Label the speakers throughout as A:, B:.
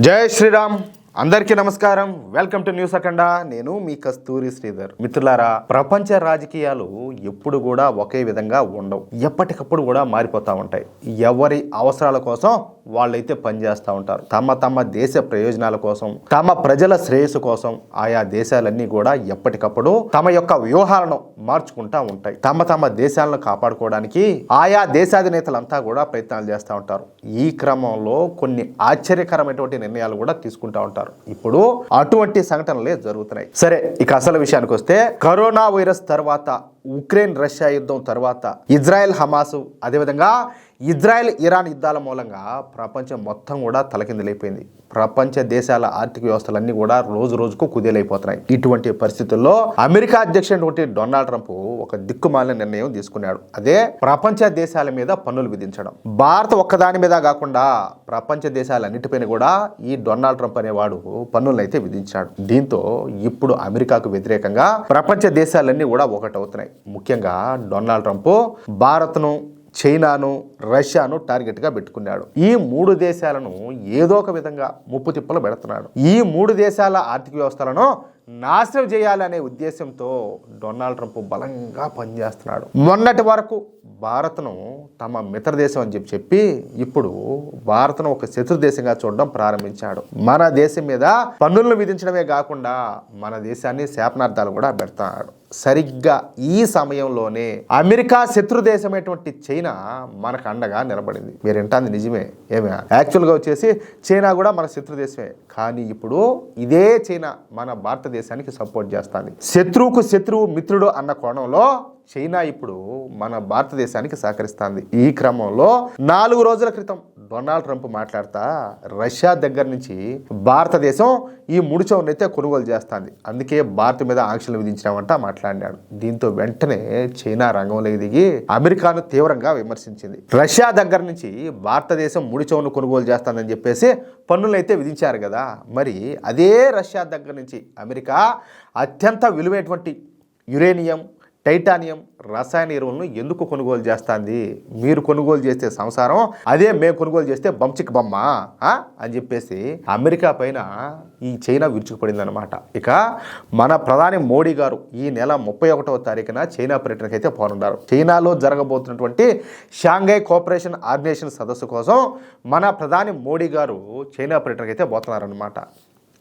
A: జై శ్రీరామ్. అందరికీ నమస్కారం. వెల్కమ్ టు న్యూస్ అఖండ. నేను మీ కస్తూరి శ్రీధర్. మిత్రులారా, ప్రపంచ రాజకీయాలు ఎప్పుడు కూడా ఒకే విధంగా ఉండవు. ఎప్పటికప్పుడు కూడా మారిపోతూ ఉంటాయి. ఎవరి అవసరాల కోసం వాళ్ళైతే పనిచేస్తూ ఉంటారు. తమ దేశ ప్రయోజనాల కోసం, తమ ప్రజల శ్రేయస్సు కోసం ఆయా దేశాలన్నీ కూడా ఎప్పటికప్పుడు తమ యొక్క వ్యూహాలను మార్చుకుంటూ ఉంటాయి. తమ దేశాలను కాపాడుకోవడానికి ఆయా దేశాధినేతలంతా కూడా ప్రయత్నాలు చేస్తూ ఉంటారు. ఈ క్రమంలో కొన్ని ఆశ్చర్యకరమైనటువంటి నిర్ణయాలు కూడా తీసుకుంటూ ఉంటారు. ఇప్పుడు అటువంటి సంఘటనలే జరుగుతున్నాయి. సరే, ఇక అసలు విషయానికి వస్తే, కరోనా వైరస్ తర్వాత, ఉక్రెయిన్ రష్యా యుద్ధం తర్వాత, ఇజ్రాయెల్ హమాసు, అదేవిధంగా ఇజ్రాయెల్ ఇరాన్ యుద్ధాల మూలంగా ప్రపంచం మొత్తం కూడా తలకిందులైపోయింది. ప్రపంచ దేశాల ఆర్థిక వ్యవస్థలన్నీ కూడా రోజు రోజుకు కుదేలైపోతున్నాయి. ఇటువంటి పరిస్థితుల్లో అమెరికా అధ్యక్షుడు డొనాల్డ్ ట్రంప్ ఒక దిక్కుమాలిన నిర్ణయం తీసుకున్నాడు. అదే ప్రపంచ దేశాల మీద పన్నులు విధించడం. భారత్ ఒక్కదాని మీద కాకుండా ప్రపంచ దేశాలన్నిటిపైన కూడా ఈ డొనాల్డ్ ట్రంప్ అనేవాడు పన్నులను అయితే విధించాడు. దీంతో ఇప్పుడు అమెరికాకు వ్యతిరేకంగా ప్రపంచ దేశాలన్నీ కూడా ఒకటవుతున్నాయి. ముఖ్యంగా డొనాల్డ్ ట్రంప్ భారత్ను, చైనాను, రష్యాను టార్గెట్గా పెట్టుకున్నాడు. ఈ మూడు దేశాలను ఏదో ఒక విధంగా ముప్పు తిప్పలు పెడుతున్నాడు. ఈ మూడు దేశాల ఆర్థిక వ్యవస్థలను నాశనం చేయాలనే ఉద్దేశంతో డొనాల్డ్ ట్రంప్ బలంగా పనిచేస్తున్నాడు. మొన్నటి వరకు భారత్ను తమ మిత్ర దేశం అని చెప్పి ఇప్పుడు భారత్ను ఒక శత్రు దేశంగా చూడడం ప్రారంభించాడు. మన దేశం మీద పన్నులను విధించడమే కాకుండా మన దేశాన్ని శాపనార్థాలు కూడా పెడతాడు. సరిగ్గా ఈ సమయంలోనే అమెరికా శత్రు దేశమైనటువంటి చైనా మనకు అండగా నిలబడింది. మీరేంటాంది నిజమే. ఏమే యాక్చువల్గా వచ్చేసి చైనా కూడా మన శత్రు దేశమే. కానీ ఇప్పుడు ఇదే చైనా మన భారతదేశానికి సపోర్ట్ చేస్తుంది. శత్రువుకు శత్రువు మిత్రుడు అన్న కోణంలో చైనా ఇప్పుడు మన భారతదేశానికి సహకరిస్తుంది. ఈ క్రమంలో 4 రోజుల క్రితం డొనాల్డ్ ట్రంప్ మాట్లాడుతా రష్యా దగ్గర నుంచి భారతదేశం ఈ ముడిచవునైతే కొనుగోలు చేస్తుంది, అందుకే భారత్ మీద ఆంక్షలు విధించినామంట మాట్లాడినాడు. దీంతో వెంటనే చైనా రంగంలోకి దిగి అమెరికాను తీవ్రంగా విమర్శించింది. రష్యా దగ్గర నుంచి భారతదేశం ముడిచవును కొనుగోలు చేస్తుందని చెప్పేసి పన్నులు అయితే విధించారు కదా, మరి అదే రష్యా దగ్గర నుంచి అమెరికా అత్యంత విలువైనటువంటి యురేనియం, టైటానియం, రసాయన ఎరువులను ఎందుకు కొనుగోలు చేస్తుంది? మీరు కొనుగోలు చేస్తే సంసారం, అదే మేము కొనుగోలు చేస్తే బంచిక్ బొమ్మ అని చెప్పేసి అమెరికా పైన ఈ చైనా విరుచుకుపడింది అనమాట. ఇక మన ప్రధాని మోడీ గారు ఈ నెల 31వ తారీఖున చైనా పర్యటనకు అయితే పోనున్నారు. చైనాలో జరగబోతున్నటువంటి షాంఘై కోఆపరేషన్ ఆర్గనైజేషన్ సదస్సు కోసం మన ప్రధాని మోడీ గారు చైనా పర్యటనకు అయితే పోతున్నారనమాట.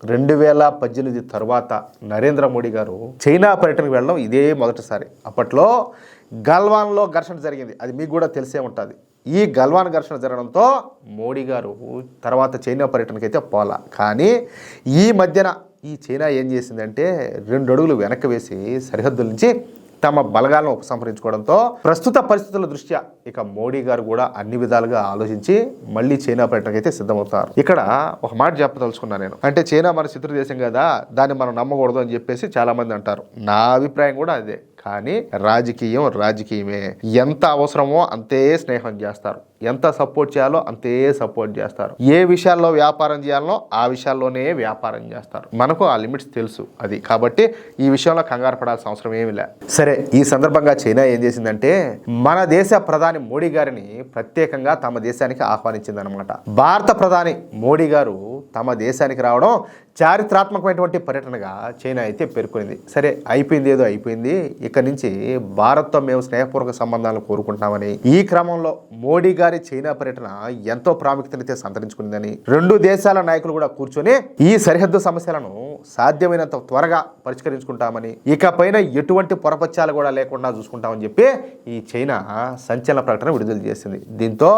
A: 2018 తర్వాత నరేంద్ర మోడీ గారు చైనా పర్యటనకు వెళ్ళడం ఇదే మొదటిసారి. అప్పట్లో గల్వాన్లో ఘర్షణ జరిగింది, అది మీకు కూడా తెలిసే ఉంటుంది. ఈ గల్వాన్ ఘర్షణ జరగడంతో మోడీ గారు తర్వాత చైనా పర్యటనకు అయితే పోలా. కానీ ఈ మధ్యన ఈ చైనా ఏం చేసిందంటే 2 అడుగులు వెనక్కి వేసి సరిహద్దుల నుంచి తమ బలగాలను ఉపసంహరించుకోవడంతో ప్రస్తుత పరిస్థితుల దృష్ట్యా ఇక మోడీ గారు కూడా అన్ని విధాలుగా ఆలోచించి మళ్ళీ చైనా పర్యటనకు అయితే సిద్ధమవుతారు. ఇక్కడ ఒక మాట చెప్పదలుచుకున్నా నేను, అంటే చైనా మన శత్రు దేశం కదా, దాన్ని మనం నమ్మకూడదు అని చెప్పేసి చాలా మంది అంటారు. నా అభిప్రాయం కూడా అదే. కానీ రాజకీయమే. ఎంత అవసరమో అంతే స్నేహం చేస్తారు, ఎంత సపోర్ట్ చేయాలో అంతే సపోర్ట్ చేస్తారు, ఏ విషయాల్లో వ్యాపారం చేయాలనో ఆ విషయాల్లోనే వ్యాపారం చేస్తారు. మనకు ఆ లిమిట్స్ తెలుసు. అది కాబట్టి ఈ విషయంలో కంగారు పడాల్సిన అవసరం ఏమీ లే. సరే, ఈ సందర్భంగా చైనా ఏం చేసిందంటే మన దేశ ప్రధాని మోడీ గారిని ప్రత్యేకంగా తమ దేశానికి ఆహ్వానించిందనమాట. భారత ప్రధాని మోడీ గారు తమ దేశానికి రావడం చారిత్రాత్మకమైనటువంటి పర్యటనగా చైనా అయితే పేర్కొంది. సరే, అయిపోయింది, ఏదో అయిపోయింది. ఇక నుంచి భారత్తో మేము స్నేహపూర్వక సంబంధాలను కోరుకుంటామని, ఈ క్రమంలో మోడీ గారి చైనా పర్యటన ఎంతో ప్రాముఖ్యతనైతే సంతరించుకుందని, 2 దేశాల నాయకులు కూడా కూర్చొని ఈ సరిహద్దు సమస్యలను సాధ్యమైనంత త్వరగా పరిష్కరించుకుంటామని, ఇకపైన ఎటువంటి పొరపత్యాలు కూడా లేకుండా చూసుకుంటామని చెప్పి ఈ చైనా సంచలన ప్రకటన విడుదల చేసింది. దీంతో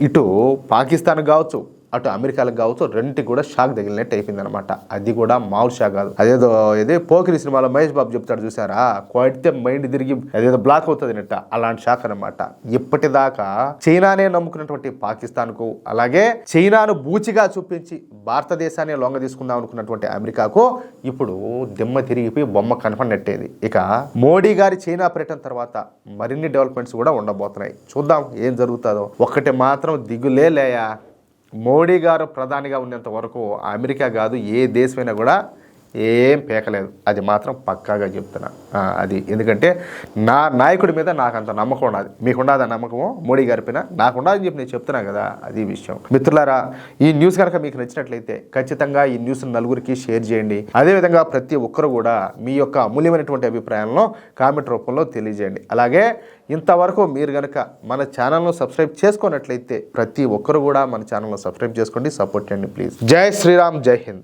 A: ఇటు పాకిస్తాన్ కావచ్చు, అటు అమెరికాలకు కావచ్చు, రెండింటికి కూడా షాక్ తగిలినట్టు అయిపోయింది అనమాట. అది కూడా మామూలు షాక్ కాదు. అదేదో పోకిరి సినిమాలో మహేష్ బాబు చెప్తాడు చూసారా, కొడితే మైండ్ తిరిగి అదేదో బ్లాక్ అవుతుంది నట్ట, అలాంటి షాక్ అనమాట. ఇప్పటిదాకా చైనానే నమ్ముకున్నటువంటి పాకిస్తాన్కు, అలాగే చైనాను బూచిగా చూపించి భారతదేశాన్ని లొంగ తీసుకుందాం అనుకున్నటువంటి అమెరికాకు ఇప్పుడు దిమ్మ తిరిగిపోయి బొమ్మ కనపడినట్టేది. ఇక మోడీ గారి చైనా పర్యటన తర్వాత మరిన్ని డెవలప్మెంట్స్ కూడా ఉండబోతున్నాయి. చూద్దాం ఏం జరుగుతుందో. ఒక్కటి మాత్రం దిగులే లేయా, మోడీ గారు ప్రధానిగా ఉన్నంత వరకు అమెరికా కాదు ఏ దేశమైనా కూడా ఏం పేకలేదు, అది మాత్రం పక్కాగా చెప్తున్నా. అది ఎందుకంటే నా నాయకుడి మీద నాకు అంత నమ్మకం ఉన్నది. మీకుండదా నమ్మకము మోడీ గారి పైన? నాకుండదని చెప్పి నేను చెప్తున్నా కదా, అది విషయం. మిత్రులారా, ఈ న్యూస్ కనుక మీకు నచ్చినట్లయితే ఖచ్చితంగా ఈ న్యూస్ నలుగురికి షేర్ చేయండి. అదేవిధంగా ప్రతి ఒక్కరు కూడా మీ యొక్క అమూల్యమైనటువంటి అభిప్రాయాలను కామెంట్ రూపంలో తెలియజేయండి. అలాగే ఇంతవరకు మీరు కనుక మన ఛానల్ను సబ్స్క్రైబ్ చేసుకున్నట్లయితే ప్రతి ఒక్కరు కూడా మన ఛానల్ను సబ్స్క్రైబ్ చేసుకోండి, సపోర్ట్ చేయండి ప్లీజ్. జై శ్రీరామ్, జై హింద్.